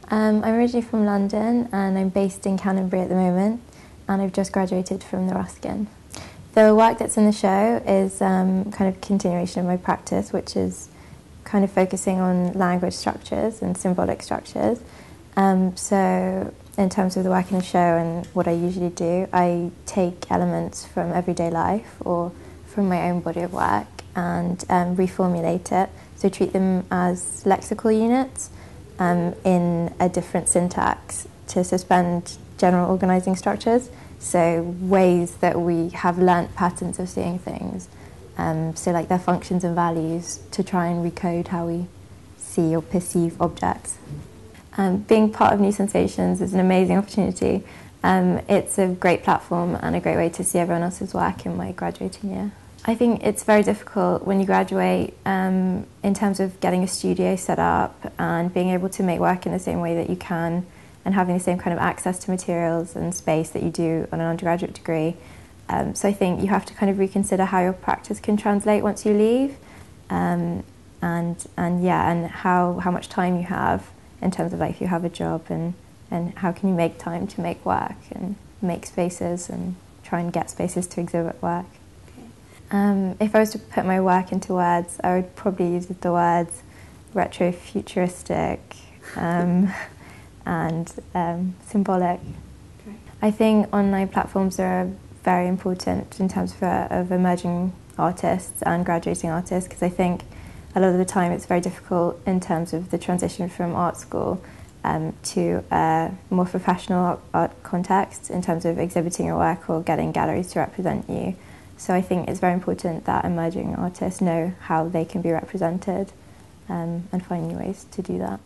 I'm originally from London and I'm based in Canterbury at the moment, and I've just graduated from the Ruskin. The work that's in the show is kind of a continuation of my practice, which is kind of focusing on language structures and symbolic structures. So in terms of the work in the show and what I usually do, I take elements from everyday life or from my own body of work and reformulate it, so treat them as lexical units in a different syntax to suspend general organising structures, so ways that we have learnt patterns of seeing things, so like their functions and values, to try and recode how we see or perceive objects. Being part of New Sensations is an amazing opportunity. It's a great platform and a great way to see everyone else's work in my graduating year. I think it's very difficult when you graduate in terms of getting a studio set up and being able to make work in the same way that you can, and having the same kind of access to materials and space that you do on an undergraduate degree. So I think you have to kind of reconsider how your practice can translate once you leave, and how much time you have in terms of, like, if you have a job, and how can you make time to make work and make spaces and try and get spaces to exhibit work. If I was to put my work into words, I would probably use the words retrofuturistic and symbolic. Okay. I think online platforms are very important in terms of emerging artists and graduating artists, because I think a lot of the time it's very difficult in terms of the transition from art school to a more professional art context in terms of exhibiting your work or getting galleries to represent you. So I think it's very important that emerging artists know how they can be represented and find new ways to do that.